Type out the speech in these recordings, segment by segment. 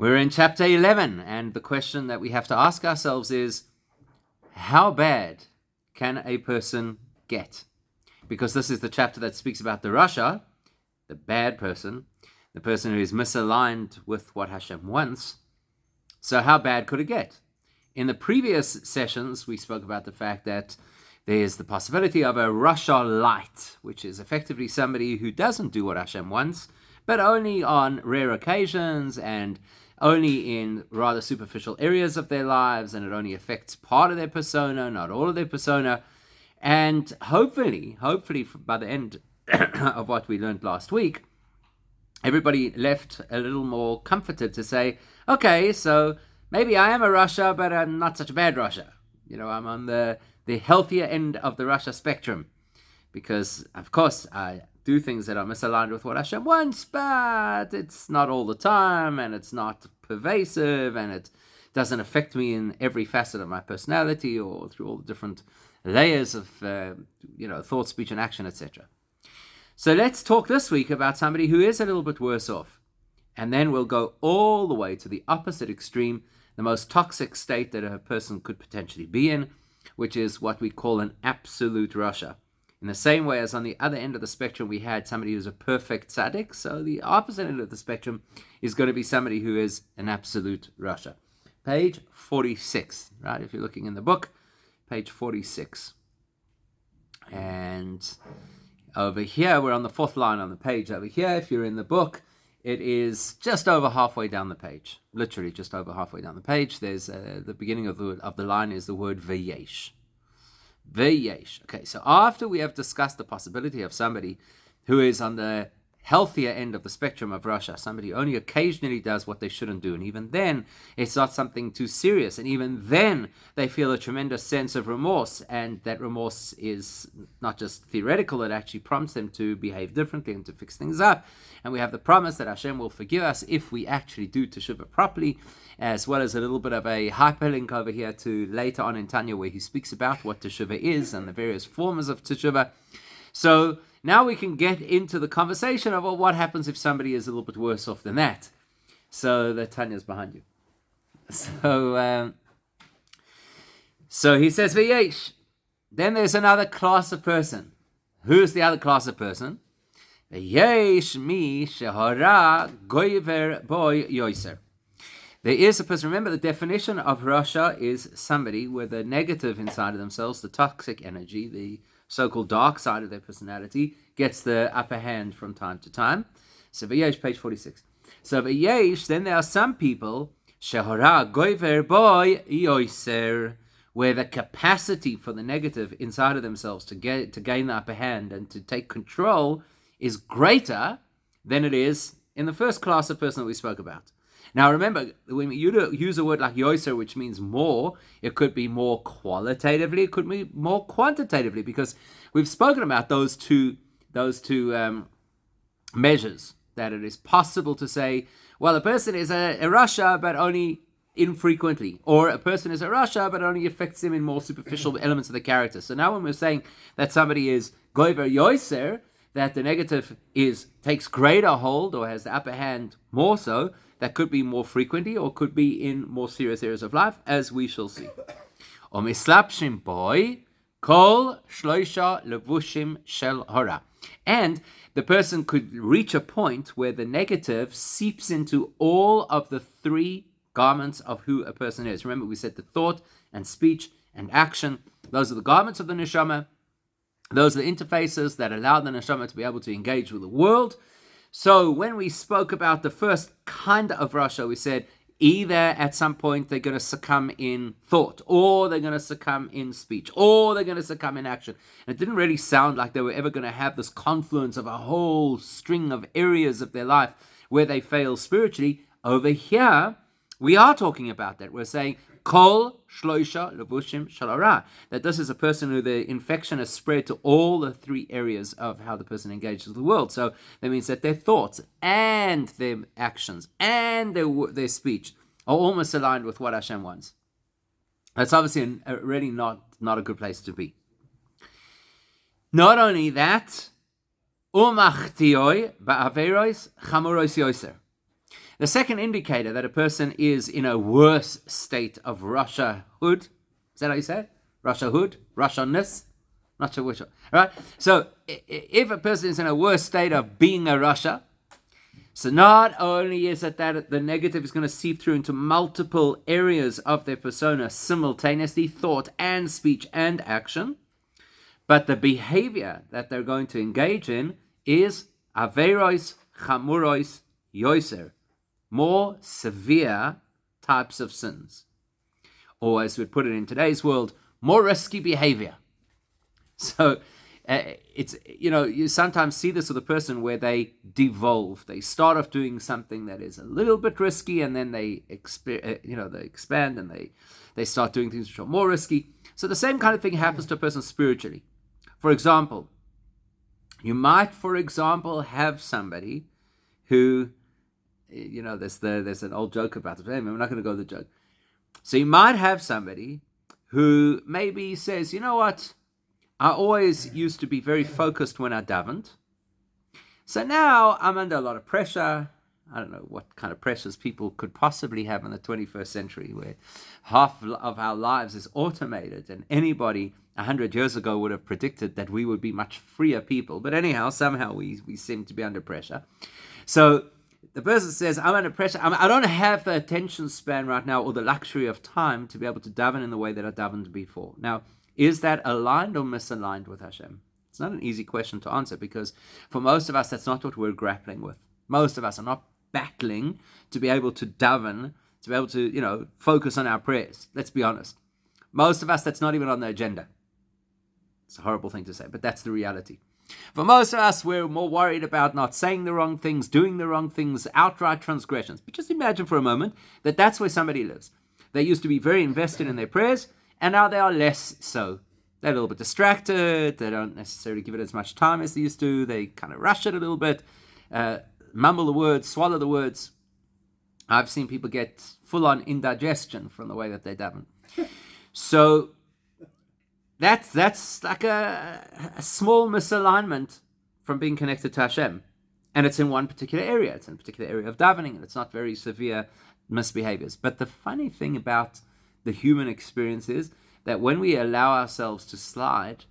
We're in chapter 11, and the question that we have to ask ourselves is, how bad can a person get? Because this is the chapter that speaks about the Rasha, the bad person, the person who is misaligned with what Hashem wants. So how bad could it get? In the previous sessions, we spoke about the fact that there's the possibility of a Rasha light, which is effectively somebody who doesn't do what Hashem wants, but only on rare occasions and only in rather superficial areas of their lives, and it only affects part of their persona, not all of their persona. And hopefully by the end of what we learned last week, everybody left a little more comforted to say, okay, so maybe I am a Rasha, but I'm not such a bad Rasha. I'm on the healthier end of the Rasha spectrum, because, of course, I do things that are misaligned with what Hashem wants, but it's not all the time, and it's not pervasive, and it doesn't affect me in every facet of my personality or through all the different layers of, thought, speech, and action, etc. So let's talk this week about somebody who is a little bit worse off, and then we'll go all the way to the opposite extreme, the most toxic state that a person could potentially be in, which is what we call an absolute Rasha. In the same way as on the other end of the spectrum, we had somebody who's a perfect tzaddik, so the opposite end of the spectrum is going to be somebody who is an absolute Rasha. Page 46, right? If you're looking in the book, page 46. And over here, we're on the fourth line on the page. Over here, if you're in the book, it is just over halfway down the page. Literally just over halfway down the page. There's the beginning of the line is the word Vayesh. Vayesh. Okay, so after we have discussed the possibility of somebody who is on the healthier end of the spectrum of Rasha, somebody who only occasionally does what they shouldn't do, and even then it's not something too serious, and even then they feel a tremendous sense of remorse, and that remorse is not just theoretical, it actually prompts them to behave differently and to fix things up. And we have the promise that Hashem will forgive us if we actually do teshuvah properly, as well as a little bit of a hyperlink over here to later on in Tanya, where he speaks about what teshuvah is and the various forms of teshuvah. So now we can get into the conversation of, well, what happens if somebody is a little bit worse off than that? So the Tanya's behind you. So he says, V'yesh. Then there's another class of person. Who's the other class of person? V'yesh mi shehara goyver boy yoiser. There is a person. Remember, the definition of Rasha is somebody with a negative inside of themselves, the toxic energy, the so-called dark side of their personality, gets the upper hand from time to time. So V'yesh, page 46. So V'yesh, then there are some people, shehara goyver boy yoiser, where the capacity for the negative inside of themselves to gain the upper hand and to take control is greater than it is in the first class of person that we spoke about. Now remember, when you use a word like yoiser, which means more, it could be more qualitatively, it could be more quantitatively, because we've spoken about those two measures, that it is possible to say, well, a person is a Rasha, but only infrequently, or a person is a Rasha, but only affects them in more superficial elements of the character. So now when we're saying that somebody is goiver yoiser, that the negative takes greater hold or has the upper hand more so, that could be more frequently or could be in more serious areas of life, as we shall see. Omislapshim boy kol shloisha levushim shel hora. And the person could reach a point where the negative seeps into all of the three garments of who a person is. Remember, we said the thought and speech and action. Those are the garments of the neshama. Those are the interfaces that allow the neshama to be able to engage with the world. So when we spoke about the first kind of Rasha, we said either at some point they're going to succumb in thought, or they're going to succumb in speech, or they're going to succumb in action. And it didn't really sound like they were ever going to have this confluence of a whole string of areas of their life where they fail spiritually. Over here, we are talking about that. We're saying kol shloisha levushim shalora, that this is a person who the infection has spread to all the three areas of how the person engages with the world. So that means that their thoughts and their actions and their speech are almost aligned with what Hashem wants. That's obviously really not a good place to be. Not only that, umachtioi ba'averos chamuros yoser. The second indicator that a person is in a worse state of Rasha-hood, is that how you say it? Rasha-hood? Rasha-ness? Not sure which one. Right? So if a person is in a worse state of being a Rasha, so not only is it that the negative is going to seep through into multiple areas of their persona simultaneously, thought and speech and action, but the behavior that they're going to engage in is averos chamuros yoser, more severe types of sins. Or as we'd put it in today's world, more risky behavior. So it's, you sometimes see this with a person where they devolve. They start off doing something that is a little bit risky, and then they expand and they start doing things which are more risky. So the same kind of thing happens to a person spiritually. For example, you might, have somebody who, there's an old joke about it. Anyway, we're not going to go to the joke. So you might have somebody who maybe says, you know what, I always used to be very focused when I davened. So now I'm under a lot of pressure. I don't know what kind of pressures people could possibly have in the 21st century, where half of our lives is automated, and anybody 100 years ago would have predicted that we would be much freer people. But anyhow, somehow we seem to be under pressure. So the person says, I'm under pressure. I don't have the attention span right now or the luxury of time to be able to daven in the way that I davened before. Now, is that aligned or misaligned with Hashem? It's not an easy question to answer, because for most of us, that's not what we're grappling with. Most of us are not battling to be able to daven, to be able to, focus on our prayers. Let's be honest. Most of us, that's not even on the agenda. It's a horrible thing to say, but that's the reality. For most of us, we're more worried about not saying the wrong things, doing the wrong things, outright transgressions. But just imagine for a moment that that's where somebody lives. They used to be very invested in their prayers, and now they are less so. They're a little bit distracted. They don't necessarily give it as much time as they used to. They kind of rush it a little bit, mumble the words, swallow the words. I've seen people get full-on indigestion from the way that they daven. So that's like a small misalignment from being connected to Hashem. And it's in one particular area. It's in a particular area of davening, and it's not very severe misbehaviors. But the funny thing about the human experience is that when we allow ourselves to slide,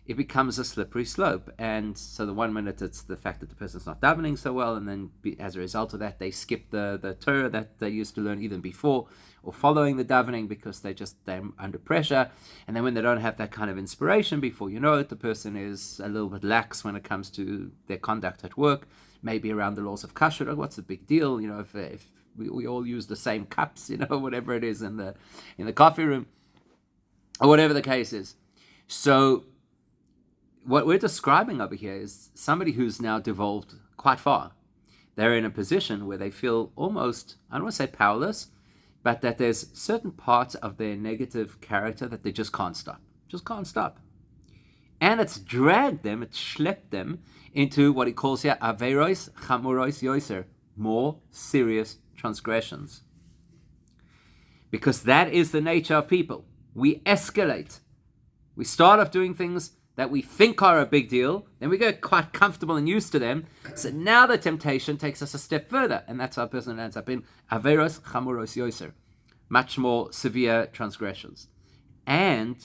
it becomes a slippery slope. And so the 1 minute it's the fact that the person's not davening so well, and then as a result of that, they skip the Torah that they used to learn even before or following the davening because they're under pressure. And then when they don't have that kind of inspiration, before you know it, the person is a little bit lax when it comes to their conduct at work, maybe around the laws of kashrut. What's the big deal? If we all use the same cups, whatever it is in the coffee room, or whatever the case is. So what we're describing over here is somebody who's now devolved quite far. They're in a position where they feel almost, I don't want to say powerless, but that there's certain parts of their negative character that they just can't stop. Just can't stop. And it's dragged them, it's schlepped them into what he calls here averos chamuros yoser, more serious transgressions. Because that is the nature of people. We escalate. We start off doing things that we think are a big deal, then we get quite comfortable and used to them. So now the temptation takes us a step further, and that's how a person ends up in averos chamuros yoser, much more severe transgressions. And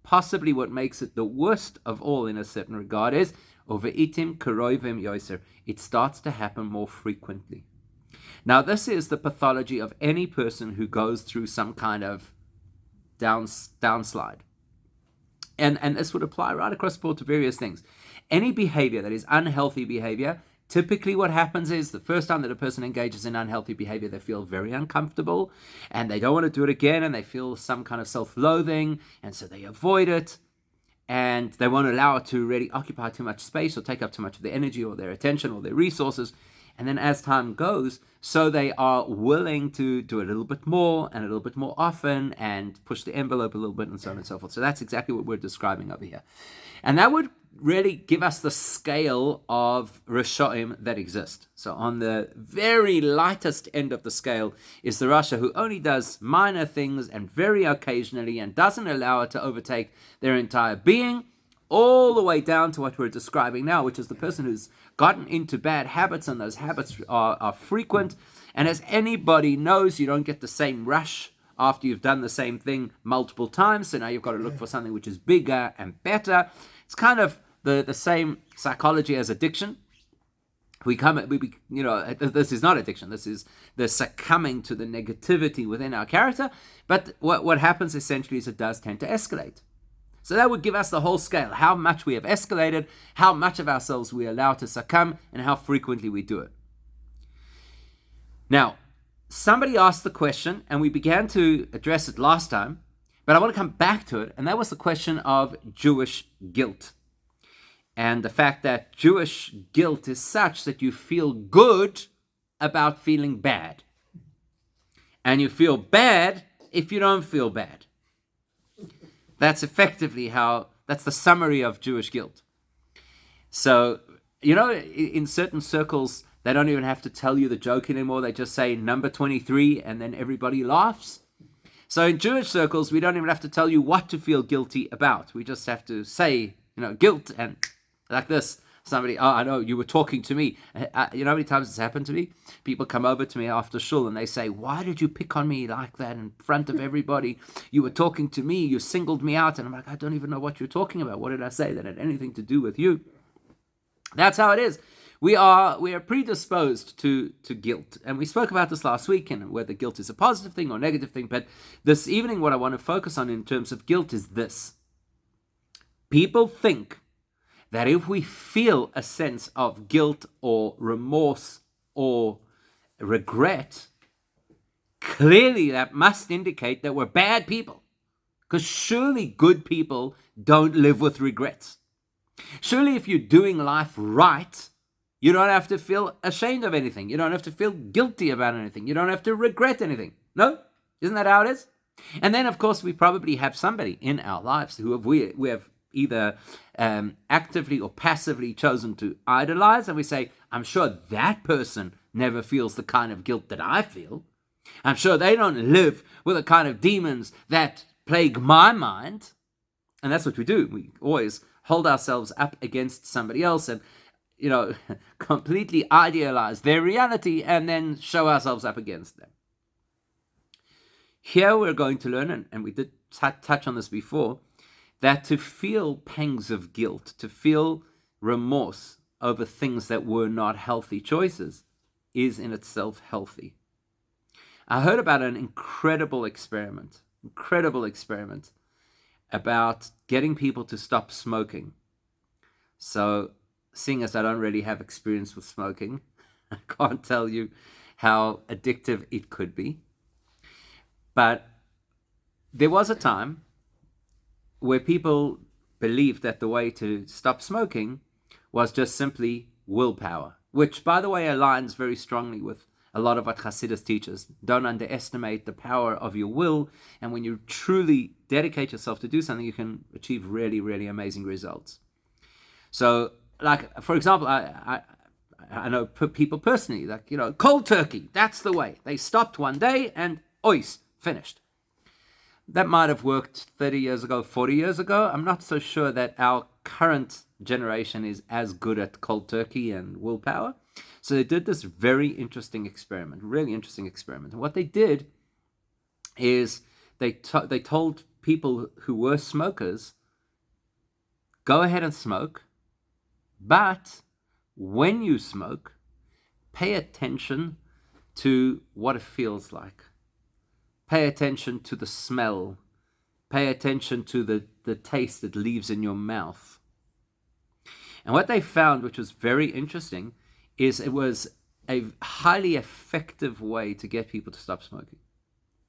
possibly what makes it the worst of all in a certain regard is oveitim karoivim yoser. It starts to happen more frequently. Now, this is the pathology of any person who goes through some kind of downslide. And this would apply right across the board to various things. Any behavior that is unhealthy behavior, typically what happens is the first time that a person engages in unhealthy behavior, they feel very uncomfortable and they don't want to do it again, and they feel some kind of self-loathing, and so they avoid it, and they won't allow it to really occupy too much space or take up too much of their energy or their attention or their resources. And then as time goes, so they are willing to do a little bit more and a little bit more often and push the envelope a little bit and so on and so forth. So that's exactly what we're describing over here. And that would really give us the scale of Rashaim that exist. So on the very lightest end of the scale is the Rasha who only does minor things and very occasionally and doesn't allow it to overtake their entire being, all the way down to what we're describing now, which is the person who's gotten into bad habits, and those habits are frequent, And as anybody knows, you don't get the same rush after you've done the same thing multiple times. So now you've got to look for something which is bigger and better. It's kind of the same psychology as addiction. This is not addiction. This is the succumbing to the negativity within our character. But what happens essentially is it does tend to escalate. So that would give us the whole scale, how much we have escalated, how much of ourselves we allow to succumb, and how frequently we do it. Now, somebody asked the question, and we began to address it last time, but I want to come back to it, and that was the question of Jewish guilt. And the fact that Jewish guilt is such that you feel good about feeling bad. And you feel bad if you don't feel bad. That's effectively that's the summary of Jewish guilt. So, in certain circles, they don't even have to tell you the joke anymore. They just say number 23 and then everybody laughs. So in Jewish circles, we don't even have to tell you what to feel guilty about. We just have to say, guilt, and like this. Somebody, I know, you were talking to me. You know how many times it's happened to me? People come over to me after shul and they say, why did you pick on me like that in front of everybody? You were talking to me, you singled me out. And I'm like, I don't even know what you're talking about. What did I say that had anything to do with you? That's how it is. We are predisposed to guilt. And we spoke about this last week, and whether guilt is a positive thing or negative thing. But this evening, what I want to focus on in terms of guilt is this. People think that if we feel a sense of guilt or remorse or regret, clearly that must indicate that we're bad people. Because surely good people don't live with regrets. Surely if you're doing life right, you don't have to feel ashamed of anything. You don't have to feel guilty about anything. You don't have to regret anything. No? Isn't that how it is? And then, of course, we probably have somebody in our lives who we have either actively or passively chosen to idolize, and we say, I'm sure that person never feels the kind of guilt that I feel. I'm sure they don't live with the kind of demons that plague my mind. And that's what we do. We always hold ourselves up against somebody else and, completely idealize their reality and then show ourselves up against them. Here we're going to learn, and we did touch on this before, that to feel pangs of guilt, to feel remorse over things that were not healthy choices, is in itself healthy. I heard about an incredible experiment about getting people to stop smoking. So, seeing as I don't really have experience with smoking, I can't tell you how addictive it could be. But there was a time where people believed that the way to stop smoking was just simply willpower, which, by the way, aligns very strongly with a lot of what Hasidus teaches. Don't underestimate the power of your will, and when you truly dedicate yourself to do something, you can achieve really, really amazing results. So, like, for example, I know people personally, like, cold turkey, that's the way. They stopped one day and, ois, finished. That might have worked 30 years ago, 40 years ago. I'm not so sure that our current generation is as good at cold turkey and willpower. So they did this very interesting experiment, really interesting experiment. And what they did is they told people who were smokers, go ahead and smoke, but when you smoke, pay attention to what it feels like. Pay attention to the smell. Pay attention to the taste that leaves in your mouth. And what they found, which was very interesting, is it was a highly effective way to get people to stop smoking.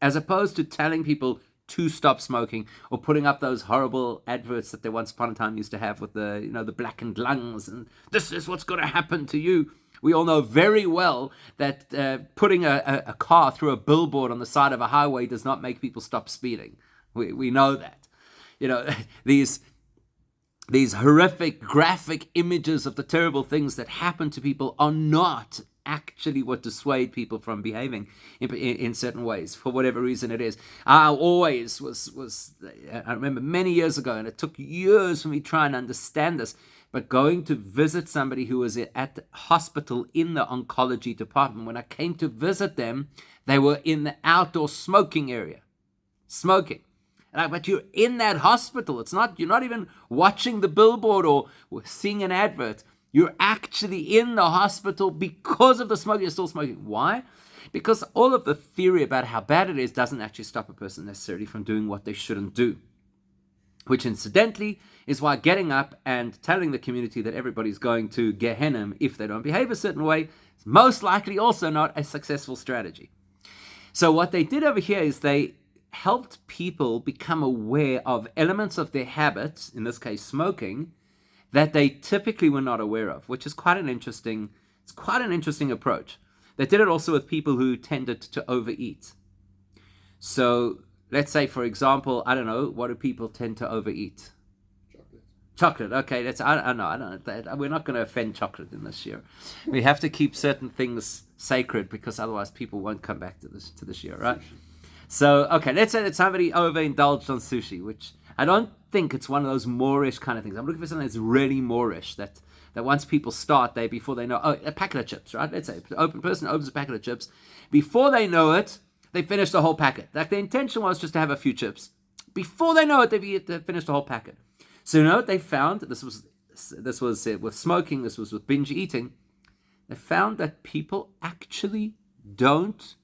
As opposed to telling people to stop smoking or putting up those horrible adverts that they once upon a time used to have with the blackened lungs and this is what's going to happen to you. We all know very well that putting a car through a billboard on the side of a highway does not make people stop speeding. We know that. These horrific graphic images of the terrible things that happen to people are not actually what dissuade people from behaving in certain ways, for whatever reason it is. I always I remember many years ago, and it took years for me to try and understand this, but going to visit somebody who was at the hospital in the oncology department. When I came to visit them, they were in the outdoor smoking area, smoking. But you're in that hospital. You're not even watching the billboard or seeing an advert. You're actually in the hospital because of the smoking. You're still smoking. Why? Because all of the theory about how bad it is doesn't actually stop a person necessarily from doing what they shouldn't do. Which incidentally is why getting up and telling the community that everybody's going to Gehenna if they don't behave a certain way is most likely also not a successful strategy. So what they did over here is they helped people become aware of elements of their habits, in this case smoking, that they typically were not aware of, which is quite an interesting approach. They did it also with people who tended to overeat. So let's say, for example, I don't know, what do people tend to overeat? Chocolate. Okay, we're not going to offend chocolate in this year. We have to keep certain things sacred because otherwise people won't come back to this year, right? So, okay, let's say that somebody overindulged on sushi, which I don't think it's one of those Moorish kind of things. I'm looking for something that's really Moorish, that once people start, before they know, a packet of chips, right? Let's say an person opens a packet of chips. Before they know it, they finish the whole packet. Like the intention was just to have a few chips. Before they know it, they've finished the whole packet. So you know what they found? This was with smoking, this was with binge eating. They found that people actually don't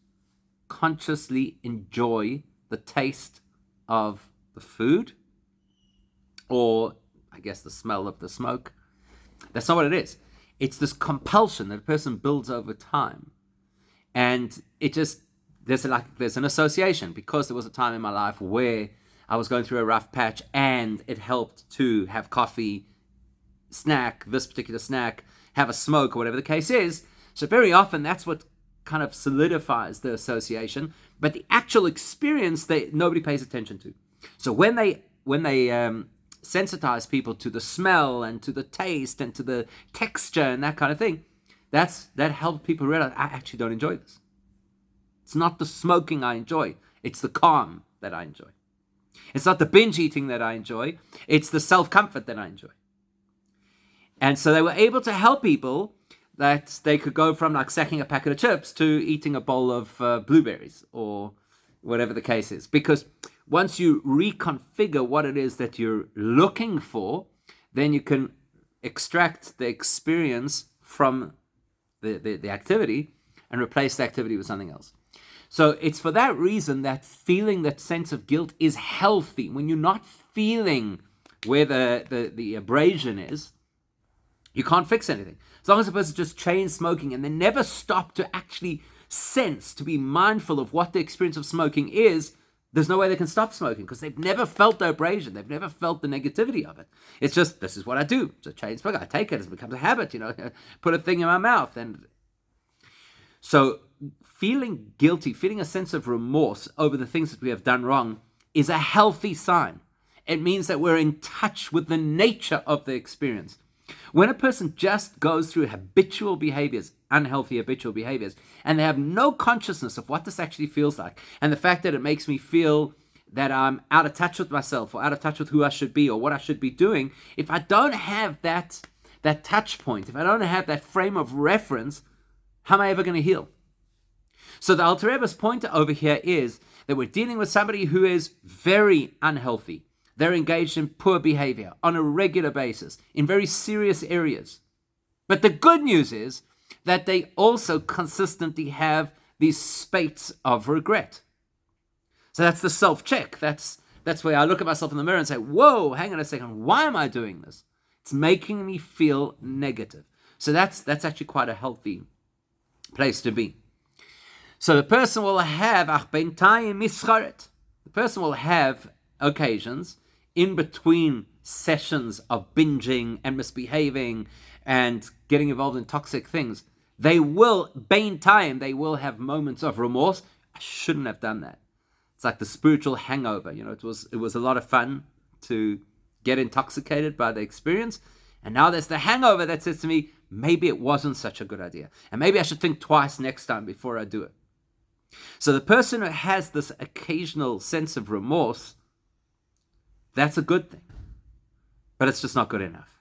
consciously enjoy the taste of the food, or I guess the smell of the smoke. That's not what it is. It's this compulsion that a person builds over time. And it just, there's an association, because there was a time in my life where I was going through a rough patch and it helped to have coffee, this particular snack, have a smoke, or whatever the case is. So very often that's what kind of solidifies the association, but the actual experience nobody pays attention to. So when they sensitize people to the smell and to the taste and to the texture and that kind of thing, that helps people realize, I actually don't enjoy this. It's not the smoking I enjoy, it's the calm that I enjoy. It's not the binge eating that I enjoy, it's the self-comfort that I enjoy. And so they were able to help people that they could go from like sacking a packet of chips to eating a bowl of blueberries or whatever the case is. Because once you reconfigure what it is that you're looking for, then you can extract the experience from the activity and replace the activity with something else. So it's for that reason that feeling that sense of guilt is healthy. When you're not feeling where the abrasion is, you can't fix anything. As long as a person just chains smoking and they never stop to actually sense, to be mindful of what the experience of smoking is, there's no way they can stop smoking because they've never felt the abrasion. They've never felt the negativity of it. It's just, this is what I do. It's a chain smoke. I take it. It becomes a habit, put a thing in my mouth. And so feeling guilty, feeling a sense of remorse over the things that we have done wrong is a healthy sign. It means that we're in touch with the nature of the experience. When a person just goes through habitual behaviors, unhealthy habitual behaviors, and they have no consciousness of what this actually feels like, and the fact that it makes me feel that I'm out of touch with myself or out of touch with who I should be or what I should be doing, if I don't have that touch point, if I don't have that frame of reference, how am I ever going to heal? So the Alter Rebbe's point over here is that we're dealing with somebody who is very unhealthy. They're engaged in poor behavior on a regular basis in very serious areas. But the good news is that they also consistently have these spates of regret. So that's the self-check. That's where I look at myself in the mirror and say, whoa, hang on a second, why am I doing this? It's making me feel negative. So that's actually quite a healthy place to be. So the person will have the person will have occasions in between sessions of binging and misbehaving and getting involved in toxic things. They will have moments of remorse. I shouldn't have done that. It's like the spiritual hangover. It was a lot of fun to get intoxicated by the experience. And now there's the hangover that says to me, maybe it wasn't such a good idea. And maybe I should think twice next time before I do it. So the person who has this occasional sense of remorse, that's a good thing. But it's just not good enough.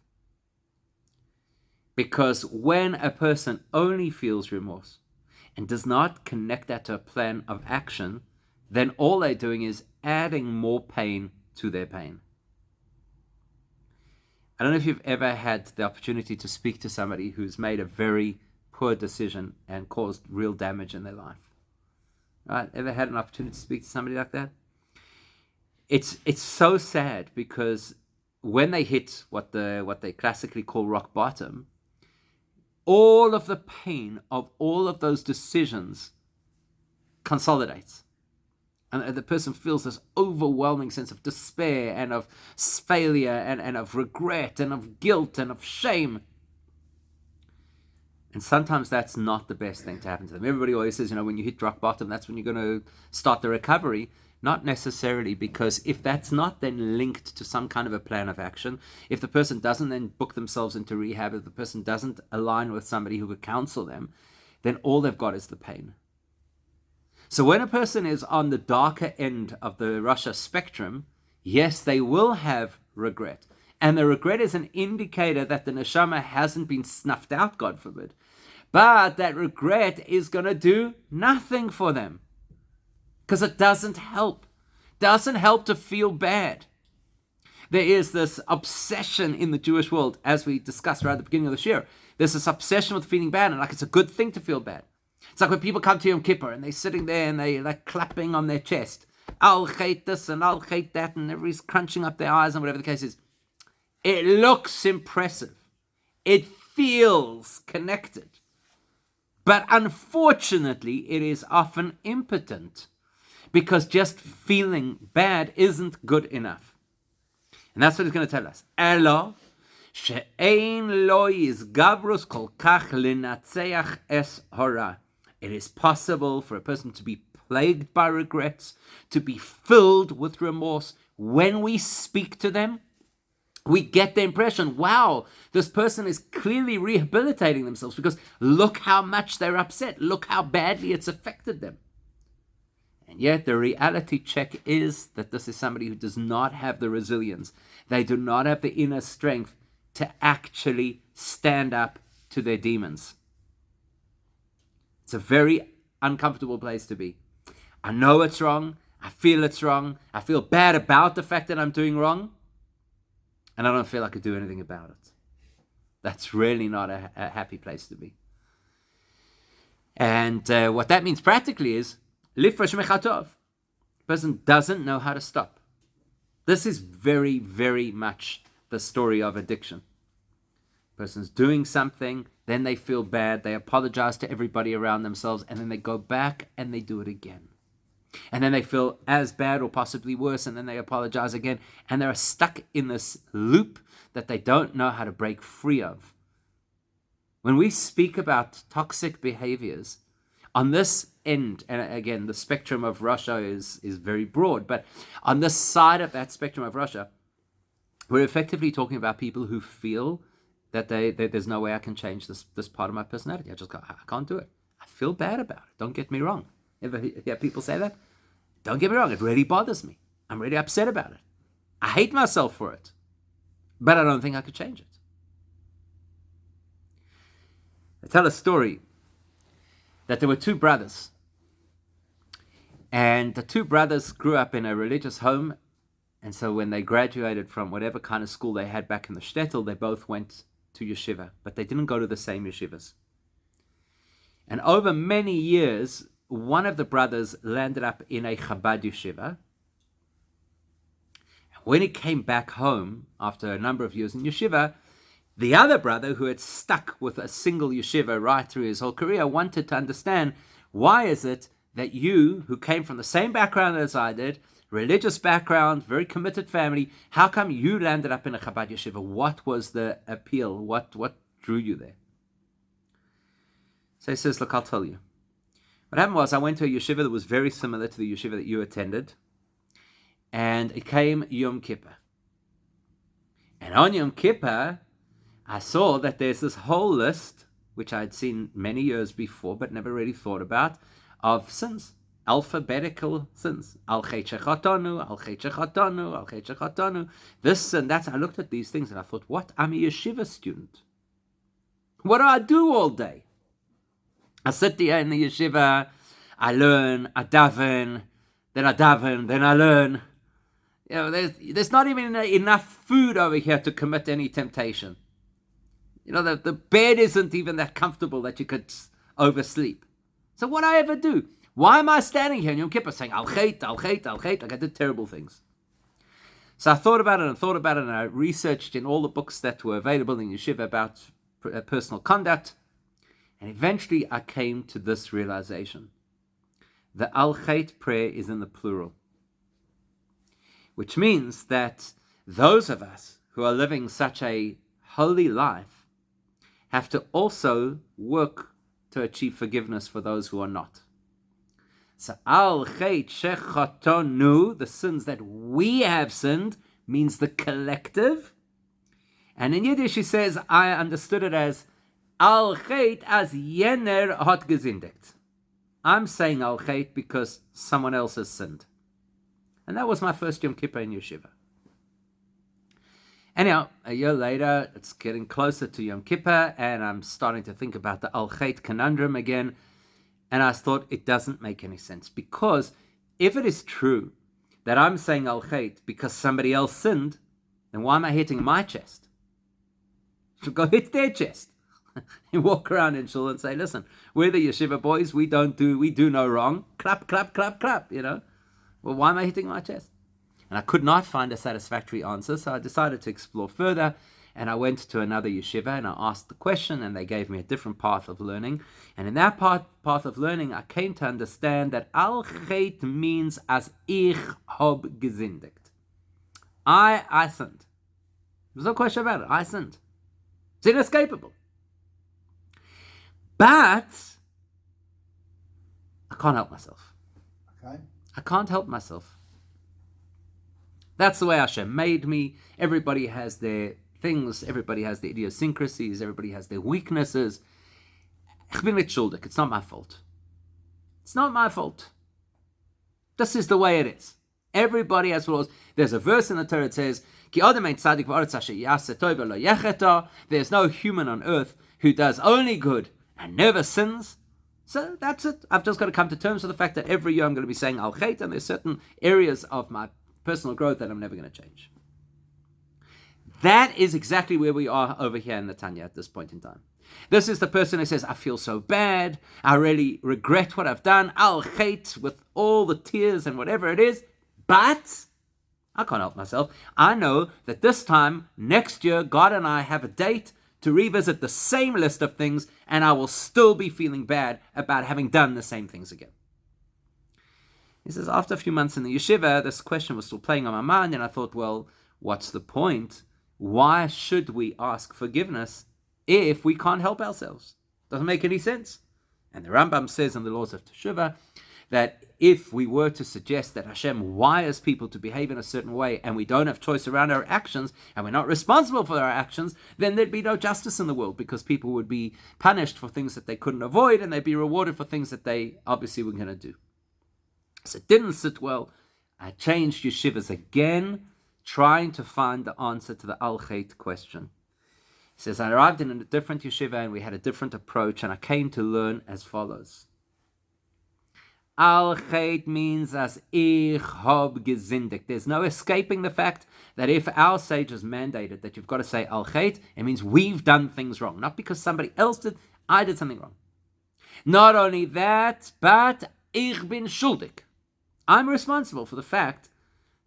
Because when a person only feels remorse and does not connect that to a plan of action, then all they're doing is adding more pain to their pain. I don't know if you've ever had the opportunity to speak to somebody who's made a very poor decision and caused real damage in their life. Right? Ever had an opportunity to speak to somebody like that? It's so sad, because when they hit what they classically call rock bottom, all of the pain of all of those decisions consolidates. And the person feels this overwhelming sense of despair and of failure and of regret and of guilt and of shame. And sometimes that's not the best thing to happen to them. Everybody always says, when you hit rock bottom, that's when you're going to start the recovery. Not necessarily, because if that's not then linked to some kind of a plan of action, if the person doesn't then book themselves into rehab, if the person doesn't align with somebody who could counsel them, then all they've got is the pain. So when a person is on the darker end of the Russia spectrum, yes, they will have regret. And the regret is an indicator that the neshama hasn't been snuffed out, God forbid. But that regret is going to do nothing for them, because it doesn't help. Doesn't help to feel bad. There is this obsession in the Jewish world, as we discussed right at the beginning of this year. There's this obsession with feeling bad, and like it's a good thing to feel bad. It's like when people come to Yom Kippur and they're sitting there and they're like clapping on their chest. I'll hate this and I'll hate that, and everybody's crunching up their eyes and whatever the case is. It looks impressive. It feels connected. But unfortunately, it is often impotent, because just feeling bad isn't good enough. And that's what he's going to tell us. Elo she'ein lo yizgabrus kol kach linatzeach es hora. It is possible for a person to be plagued by regrets, to be filled with remorse. When we speak to them, we get the impression, wow, this person is clearly rehabilitating themselves, because look how much they're upset. Look how badly it's affected them. And yet the reality check is that this is somebody who does not have the resilience. They do not have the inner strength to actually stand up to their demons. It's a very uncomfortable place to be. I know it's wrong. I feel it's wrong. I feel bad about the fact that I'm doing wrong. And I don't feel I could do anything about it. That's really not a happy place to be. And what that means practically is, lifresh mechatov. The person doesn't know how to stop. This is very, very much the story of addiction. The person's doing something, then they feel bad, they apologize to everybody around themselves, and then they go back and they do it again. And then they feel as bad or possibly worse, and then they apologize again, and they're stuck in this loop that they don't know how to break free of. When we speak about toxic behaviors, on this end, and again, the spectrum of Russia is very broad, but on this side of that spectrum of Russia, we're effectively talking about people who feel that there's no way I can change this part of my personality. I can't do it. I feel bad about it. Don't get me wrong. Ever hear people say that? Don't get me wrong. It really bothers me. I'm really upset about it. I hate myself for it. But I don't think I could change it. I tell a story that there were two brothers. And the two brothers grew up in a religious home. And so when they graduated from whatever kind of school they had back in the shtetl, they both went to yeshiva. But they didn't go to the same yeshivas. And over many years, one of the brothers landed up in a Chabad yeshiva. When he came back home after a number of years in yeshiva, the other brother, who had stuck with a single yeshiva right through his whole career, wanted to understand, why is it that you, who came from the same background as I did, religious background, very committed family, how come you landed up in a Chabad yeshiva? What was the appeal? What drew you there? So he says, look, I'll tell you. What happened was, I went to a yeshiva that was very similar to the yeshiva that you attended, and it came Yom Kippur. And on Yom Kippur, I saw that there's this whole list, which I had seen many years before, but never really thought about, of sins, alphabetical sins. Al chet shechatanu, al chet shechatanu, al chet shechatanu. This and that. I looked at these things and I thought, what? I'm a yeshiva student. What do I do all day? I sit there in the yeshiva, I learn, I daven, then I learn. There's not even enough food over here to commit any temptation. The bed isn't even that comfortable that you could oversleep. So what do I ever do? Why am I standing here in Yom Kippur saying, Al Chait, like I did terrible things? So I thought about it, and I researched in all the books that were available in yeshiva about personal conduct, and eventually I came to this realization. The Al Chait prayer is in the plural, which means that those of us who are living such a holy life have to also work to achieve forgiveness for those who are not. So Al Chait Shechatonu, the sins that we have sinned, means the collective. And in Yiddish he says, I understood it as Al Chait as jener hat gesündigt. I'm saying Al Chait because someone else has sinned. And that was my first Yom Kippur in yeshiva. Anyhow, a year later, it's getting closer to Yom Kippur, and I'm starting to think about the Al Chait conundrum again. And I thought it doesn't make any sense, because if it is true that I'm saying Al Chait because somebody else sinned, then why am I hitting my chest? So go hit their chest. And walk around in shul and say, listen, we're the yeshiva boys, we do no wrong. Clap, clap, clap, clap, Well, why am I hitting my chest? And I could not find a satisfactory answer, so I decided to explore further, and I went to another yeshiva and I asked the question, and they gave me a different path of learning. And in that path of learning, I came to understand that Al Chait means as ich hab gesündigt. I sinned. There's no question about it. I sinned. It's inescapable. But I can't help myself. Okay. I can't help myself. That's the way Hashem made me. Everybody has their things. Everybody has their idiosyncrasies. Everybody has their weaknesses. Ich bin nicht schuldig. It's not my fault. It's not my fault. This is the way it is. Everybody has flaws. There's a verse in the Torah that says, there's no human on earth who does only good and never sins. So that's it. I've just got to come to terms with the fact that every year I'm going to be saying Al Chait, and there's certain areas of my personal growth that I'm never going to change. That is exactly where we are over here in the Tanya at this point in time. This is the person who says, I feel so bad, I really regret what I've done, Al Chait, with all the tears and whatever it is, but I can't help myself. I know that this time, next year, God and I have a date to revisit the same list of things, and I will still be feeling bad about having done the same things again. He says, after a few months in the yeshiva, this question was still playing on my mind, and I thought, well, what's the point? Why should we ask forgiveness if we can't help ourselves? Doesn't make any sense. And the Rambam says in the Laws of Teshuvah that if we were to suggest that Hashem wires people to behave in a certain way and we don't have choice around our actions and we're not responsible for our actions, then there'd be no justice in the world, because people would be punished for things that they couldn't avoid and they'd be rewarded for things that they obviously were going to do. So it didn't sit well. I changed yeshivas again, trying to find the answer to the Al Chait question. He says, I arrived in a different yeshiva and we had a different approach, and I came to learn as follows. Al Chait means as ich hab gesündigt. There's no escaping the fact that if our sages mandated that you've got to say Al Chait, it means we've done things wrong. Not because somebody else did, I did something wrong. Not only that, but ich bin schuldig. I'm responsible for the fact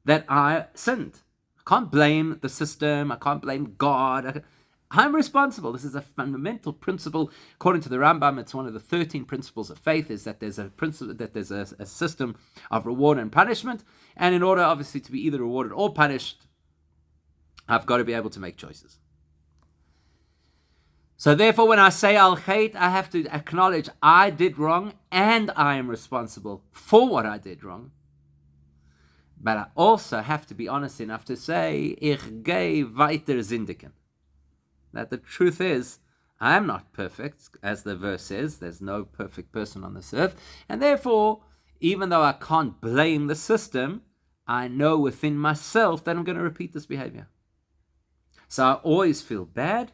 that I sinned. I can't blame the system. I can't blame God. I'm responsible. This is a fundamental principle. According to the Rambam, it's one of the 13 principles of faith, is that there's a principle, that there's a system of reward and punishment. And in order, obviously, to be either rewarded or punished, I've got to be able to make choices. So therefore, when I say Al Chait, I have to acknowledge I did wrong and I am responsible for what I did wrong. But I also have to be honest enough to say, Ich gehe weiter sündigen. That the truth is, I am not perfect, as the verse says. There's no perfect person on this earth. And therefore, even though I can't blame the system, I know within myself that I'm going to repeat this behavior. So I always feel bad,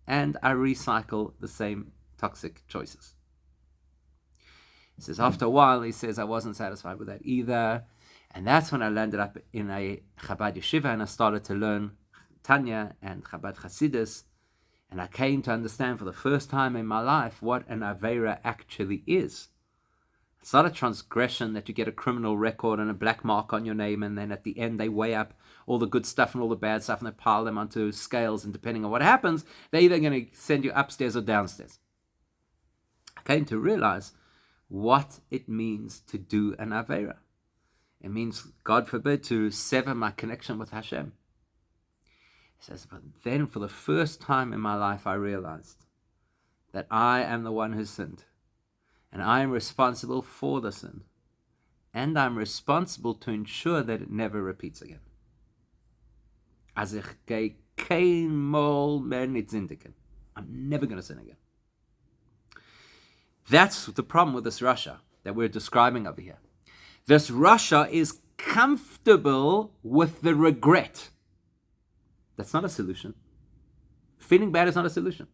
and I recycle the same toxic choices. He says, after a while, he says, I wasn't satisfied with that either. And that's when I landed up in a Chabad yeshiva and I started to learn Tanya and Chabad Hasidus. And I came to understand for the first time in my life what an Aveira actually is. It's not a transgression that you get a criminal record and a black mark on your name, and then at the end they weigh up all the good stuff and all the bad stuff and they pile them onto scales, and depending on what happens, they're either going to send you upstairs or downstairs. I came to realize what it means to do an Aveira. It means, God forbid, to sever my connection with Hashem. He says, but then for the first time in my life, I realized that I am the one who sinned. And I am responsible for the sin. And I'm responsible to ensure that it never repeats again. I'm never going to sin again. That's the problem with this Russia that we're describing over here. This Russia is comfortable with the regret. That's not a solution. Feeling bad is not a solution.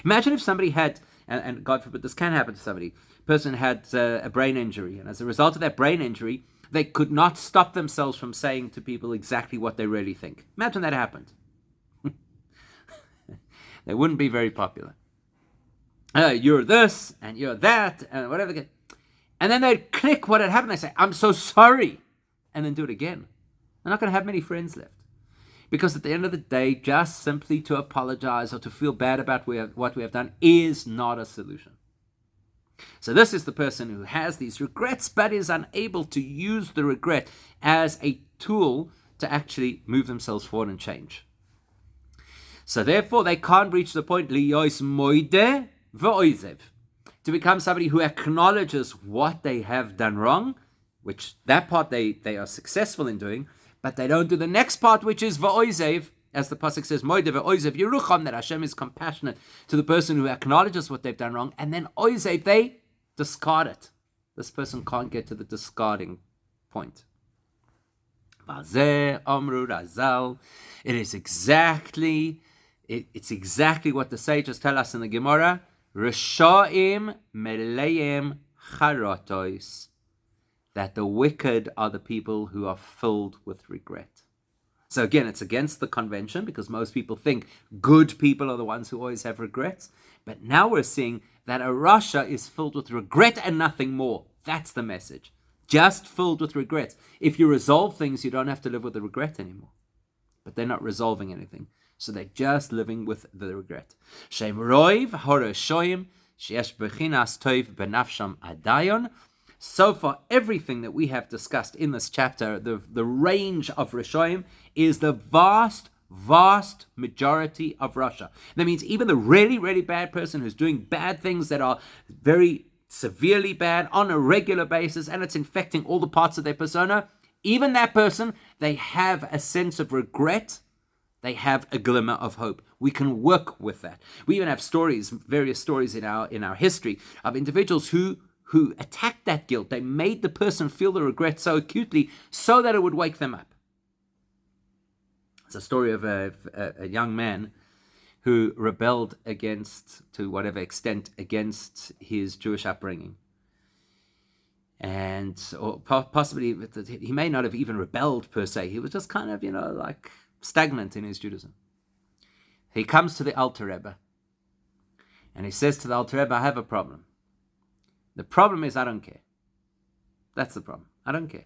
Imagine if somebody had, and God forbid this can happen to somebody, a person had a brain injury, and as a result of that brain injury, they could not stop themselves from saying to people exactly what they really think. Imagine that happened. They wouldn't be very popular. You're this, and you're that, and whatever. And then they'd click what had happened. They say, I'm so sorry, and then do it again. They're not going to have many friends left. Because at the end of the day, just simply to apologize or to feel bad about what we have done is not a solution. So this is the person who has these regrets, but is unable to use the regret as a tool to actually move themselves forward and change. So therefore, they can't reach the point, liyos moide ve'oizev, to become somebody who acknowledges what they have done wrong, which that part they are successful in doing, but they don't do the next part, which is va'oizev, as the pasuk says, moide ve'oizev yerucham, that Hashem is compassionate to the person who acknowledges what they've done wrong, and then oizev, they discard it. This person can't get to the discarding point. Vazeh amru razal. It's exactly what the sages tell us in the Gemara. Rishaim meleim charotos. That the wicked are the people who are filled with regret. So again, it's against the convention because most people think good people are the ones who always have regrets. But now we're seeing that a Rasha is filled with regret and nothing more. That's the message. Just filled with regrets. If you resolve things, you don't have to live with the regret anymore. But they're not resolving anything. So they're just living with the regret. Shem roiv horoshoim sheyesh bechinas toiv benafsham adayon. So far, everything that we have discussed in this chapter, the range of Rishoim, is the vast majority of Russia. That means even the really, really bad person who's doing bad things that are very severely bad on a regular basis, and it's infecting all the parts of their persona, even that person, they have a sense of regret. They have a glimmer of hope. We can work with that. We even have stories, various stories in our history of individuals who attacked that guilt. They made the person feel the regret so acutely so that it would wake them up. It's a story of a young man who rebelled to whatever extent, against his Jewish upbringing. Or possibly, he may not have even rebelled per se. He was just kind of, like stagnant in his Judaism. He comes to the Alter Rebbe, and he says to the Alter Rebbe, I have a problem. The problem is I don't care. That's the problem. I don't care.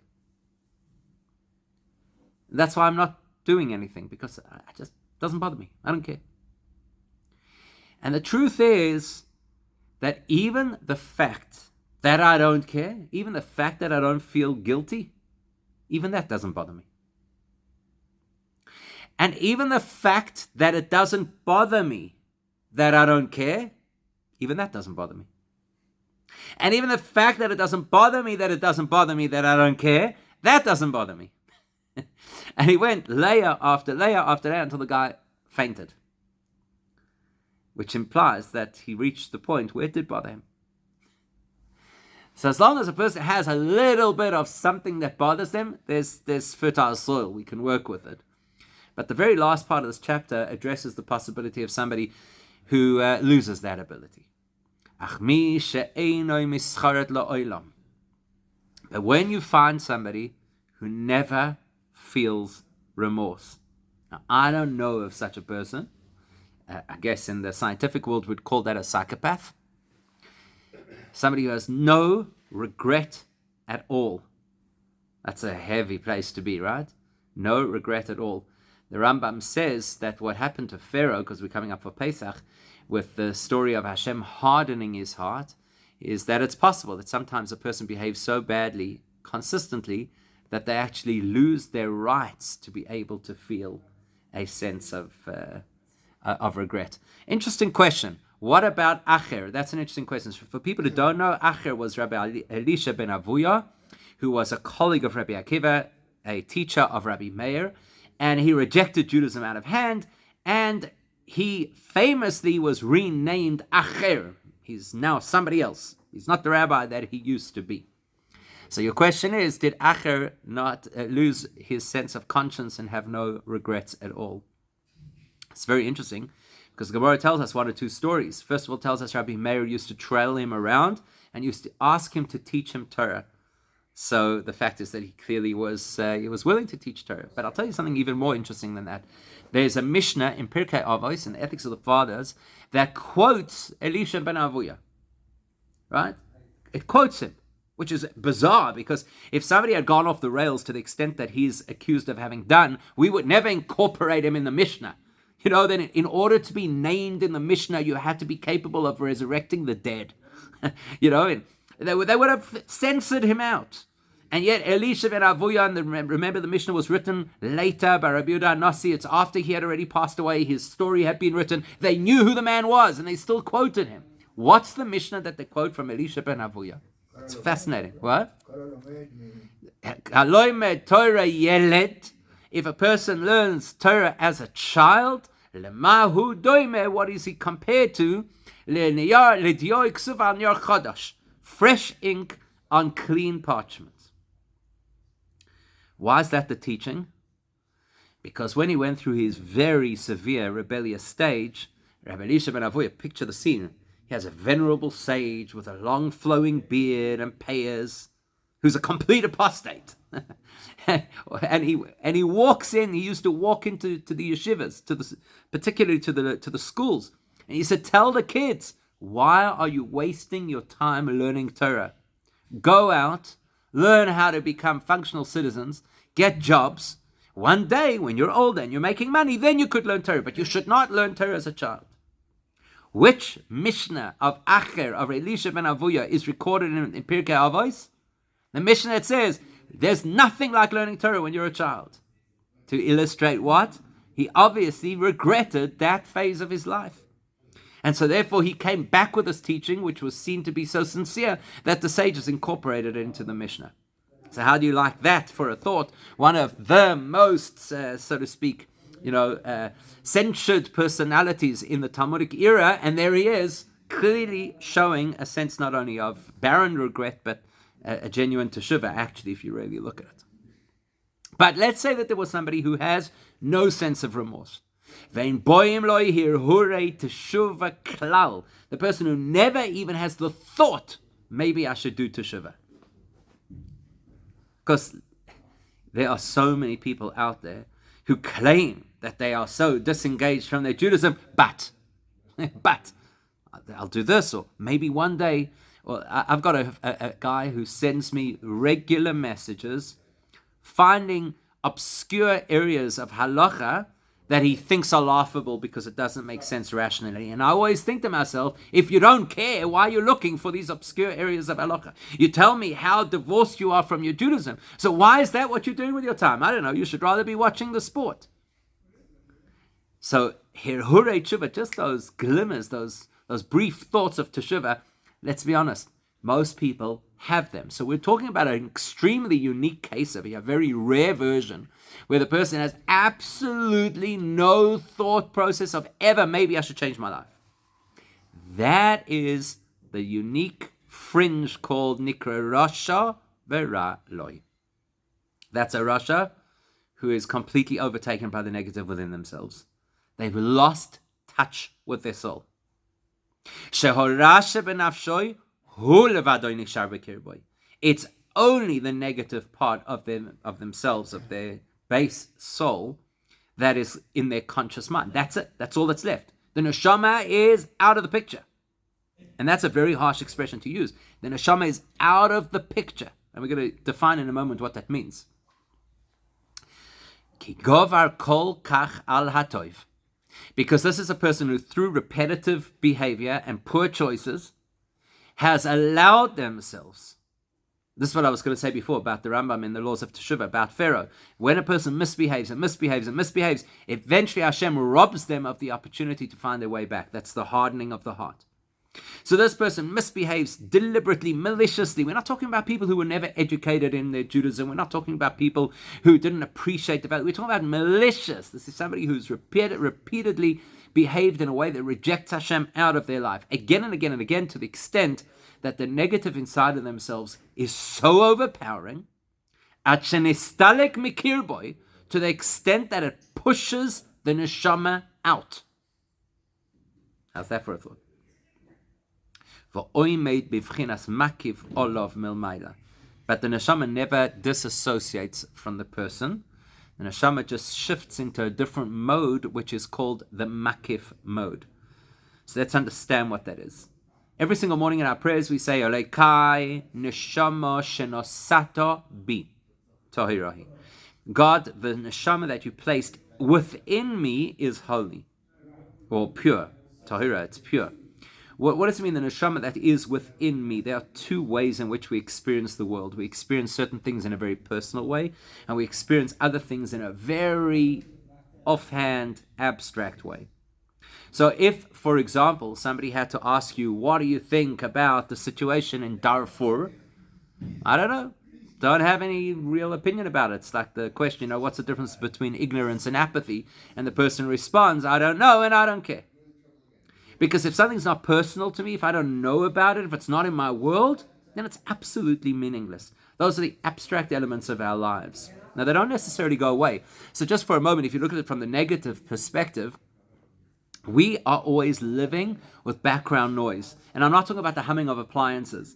That's why I'm not doing anything, because it just doesn't bother me. I don't care. And the truth is that even the fact that I don't care, even the fact that I don't feel guilty, even that doesn't bother me. And even the fact that it doesn't bother me that I don't care, even that doesn't bother me. And even the fact that it doesn't bother me that it doesn't bother me that I don't care, that doesn't bother me. And he went layer after layer after layer until the guy fainted. Which implies that he reached the point where it did bother him. So as long as a person has a little bit of something that bothers them, there's fertile soil. We can work with it. But the very last part of this chapter addresses the possibility of somebody who loses that ability. But when you find somebody who never feels remorse. Now, I don't know of such a person. I guess in the scientific world we'd call that a psychopath. Somebody who has no regret at all. That's a heavy place to be, right? No regret at all. The Rambam says that what happened to Pharaoh, because we're coming up for Pesach, with the story of Hashem hardening his heart, is that it's possible that sometimes a person behaves so badly, consistently, that they actually lose their rights to be able to feel a sense of regret. Interesting question. What about Acher? That's an interesting question. For people who don't know, Acher was Rabbi Elisha ben Avuya, who was a colleague of Rabbi Akiva, a teacher of Rabbi Meir, and he rejected Judaism out of hand, and he famously was renamed Acher. He's now somebody else. He's not the rabbi that he used to be. So your question is, did Acher not lose his sense of conscience and have no regrets at all? It's very interesting, because the Gemara tells us one or two stories. First of all, tells us Rabbi Meir used to trail him around and used to ask him to teach him Torah. So the fact is that he clearly was willing to teach Torah. But I'll tell you something even more interesting than that. There's a Mishnah in Pirkei Avos, in the Ethics of the Fathers, that quotes Elisha ben Avuya. Right? It quotes him, which is bizarre, because if somebody had gone off the rails to the extent that he's accused of having done, we would never incorporate him in the Mishnah. You know, then in order to be named in the Mishnah, you had to be capable of resurrecting the dead. You know, and they would have censored him out. And yet Elisha ben Avuya, and remember the Mishnah was written later by Rabbi Yehuda Nasi. It's after he had already passed away. His story had been written. They knew who the man was, and they still quoted him. What's the Mishnah that they quote from Elisha ben Avuya? It's fascinating. What? If a person learns Torah as a child, what is he compared to? Fresh ink on clean parchment. Why is that the teaching? Because when he went through his very severe rebellious stage, Rabbi Elisha ben Avuya, picture the scene. He has a venerable sage with a long flowing beard and payas, who's a complete apostate. and he walks in. He used to walk into the yeshivas, particularly to the schools. And he said, "Tell the kids, why are you wasting your time learning Torah? Go out, learn how to become functional citizens, get jobs. One day, when you're older and you're making money, then you could learn Torah. But you should not learn Torah as a child." Which Mishnah of Acher, of Elisha ben Avuya, is recorded in Pirkei Avos? The Mishnah that says, there's nothing like learning Torah when you're a child. To illustrate what? He obviously regretted that phase of his life. And so therefore he came back with this teaching, which was seen to be so sincere that the sages incorporated it into the Mishnah. So how do you like that for a thought? One of the most, so to speak, censured personalities in the Talmudic era, and there he is, clearly showing a sense not only of barren regret, but a genuine teshuvah, actually, if you really look at it. But let's say that there was somebody who has no sense of remorse. The person who never even has the thought, maybe I should do teshuvah. Because there are so many people out there who claim that they are so disengaged from their Judaism, but I'll do this, or maybe one day. Well, I've got a guy who sends me regular messages finding obscure areas of halacha that he thinks are laughable because it doesn't make sense rationally. And I always think to myself, if you don't care, why are you looking for these obscure areas of halacha? You tell me how divorced you are from your Judaism. So why is that what you're doing with your time? I don't know. You should rather be watching the sport. So hirhure teshuvah, just those glimmers, those brief thoughts of teshuvah, let's be honest, most people have them. So we're talking about an extremely unique case of a very rare version where the person has absolutely no thought process of ever, maybe I should change my life. That is the unique fringe called Nikra Rasha Vera Loi. That's a Rasha who is completely overtaken by the negative within themselves. They've lost touch with their soul. It's only the negative part of themselves, of their base soul, that is in their conscious mind. That's it. That's all that's left. The neshama is out of the picture. And that's a very harsh expression to use. The neshama is out of the picture. And we're going to define in a moment what that means. Ki govar kol kach al hatoiv. Because this is a person who, through repetitive behavior and poor choices, has allowed themselves. This is what I was going to say before about the Rambam in the laws of Teshuvah, about Pharaoh. When a person misbehaves and misbehaves and misbehaves, eventually Hashem robs them of the opportunity to find their way back. That's the hardening of the heart. So this person misbehaves deliberately, maliciously. We're not talking about people who were never educated in their Judaism. We're not talking about people who didn't appreciate the value. We're talking about malicious. This is somebody who's repeatedly behaved in a way that rejects Hashem out of their life, again and again and again, to the extent that the negative inside of themselves is so overpowering, to the extent that it pushes the neshama out. How's that for a thought? But the neshama never disassociates from the person. The neshama just shifts into a different mode, which is called the makif mode. So let's understand what that is. Every single morning in our prayers we say, Olekai neshama shenosato bi tahirahi. God, the neshama that you placed within me is holy, or pure. Tahira, it's pure. What does it mean, the neshama that is within me? There are two ways in which we experience the world. We experience certain things in a very personal way, and we experience other things in a very offhand, abstract way. So if, for example, somebody had to ask you, what do you think about the situation in Darfur? I don't know. Don't have any real opinion about it. It's like the question, what's the difference between ignorance and apathy? And the person responds, I don't know and I don't care. Because if something's not personal to me, if I don't know about it, if it's not in my world, then it's absolutely meaningless. Those are the abstract elements of our lives. Now, they don't necessarily go away. So just for a moment, if you look at it from the negative perspective, we are always living with background noise. And I'm not talking about the humming of appliances.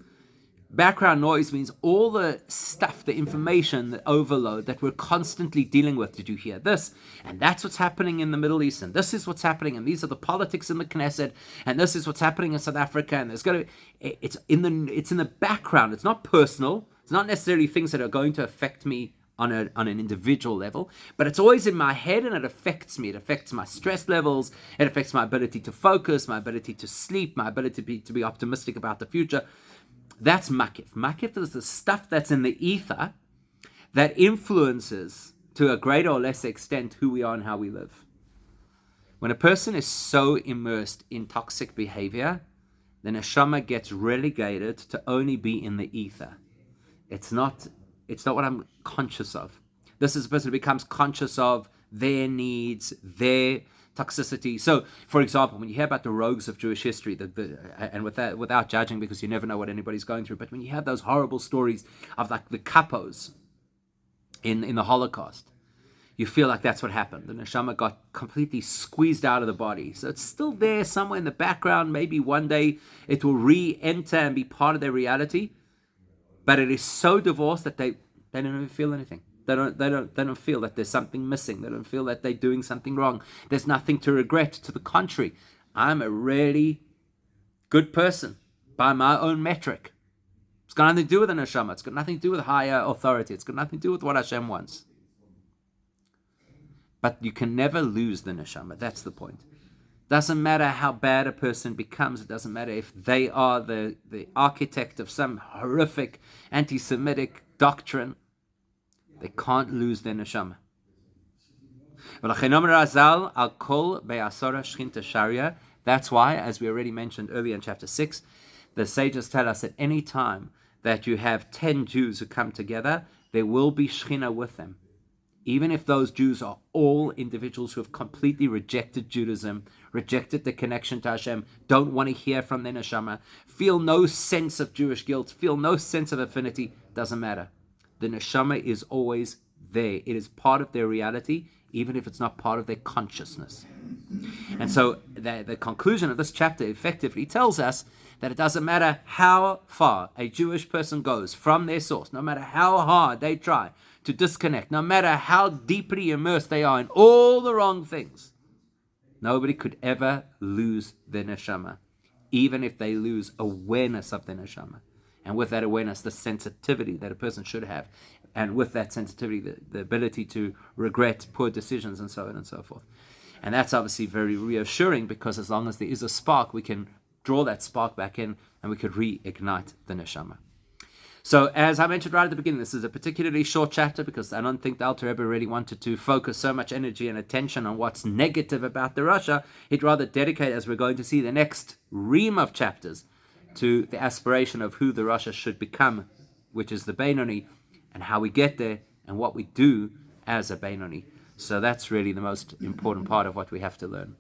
Background noise means all the stuff, the information, the overload that we're constantly dealing with. Did you hear this? And that's what's happening in the Middle East. And this is what's happening. And these are the politics in the Knesset. And this is what's happening in South Africa. And there's going to, it's in the background. It's not personal. It's not necessarily things that are going to affect me on an individual level, but it's always in my head and it affects me. It affects my stress levels. It affects my ability to focus, my ability to sleep, my ability to be optimistic about the future. That's makif. Makif is the stuff that's in the ether that influences, to a greater or less extent, who we are and how we live. When a person is so immersed in toxic behavior, the neshama gets relegated to only be in the ether. It's not what I'm conscious of. This is a person who becomes conscious of their needs, their toxicity. So, for example, when you hear about the rogues of Jewish history, and without judging, because you never know what anybody's going through, but when you have those horrible stories of like the kapos in the Holocaust, you feel like that's what happened. The neshama got completely squeezed out of the body. So it's still there somewhere in the background. Maybe one day it will re-enter and be part of their reality. But it is so divorced that they don't even feel anything. They don't feel that there's something missing. They don't feel that they're doing something wrong. There's nothing to regret. To the contrary, I'm a really good person by my own metric. It's got nothing to do with the neshama. It's got nothing to do with higher authority. It's got nothing to do with what Hashem wants. But you can never lose the neshama. That's the point. Doesn't matter how bad a person becomes. It doesn't matter if they are the architect of some horrific anti-Semitic doctrine. They can't lose their neshama. That's why, as we already mentioned earlier in chapter 6, the sages tell us at any time that you have 10 Jews who come together, there will be Shekhinah with them. Even if those Jews are all individuals who have completely rejected Judaism, rejected the connection to Hashem, don't want to hear from their neshama, feel no sense of Jewish guilt, feel no sense of affinity, doesn't matter. The neshama is always there. It is part of their reality, even if it's not part of their consciousness. And so the conclusion of this chapter effectively tells us that it doesn't matter how far a Jewish person goes from their source, no matter how hard they try to disconnect, no matter how deeply immersed they are in all the wrong things, nobody could ever lose their neshama, even if they lose awareness of their neshama. And with that awareness, the sensitivity that a person should have. And with that sensitivity, the ability to regret poor decisions and so on and so forth. And that's obviously very reassuring, because as long as there is a spark, we can draw that spark back in and we could reignite the neshama. So as I mentioned right at the beginning, this is a particularly short chapter because I don't think the Alter Rebbe really wanted to focus so much energy and attention on what's negative about the Rasha. He'd rather dedicate, as we're going to see, the next ream of chapters to the aspiration of who the Rasha should become, which is the Beinoni, and how we get there and what we do as a Beinoni. So that's really the most important part of what we have to learn.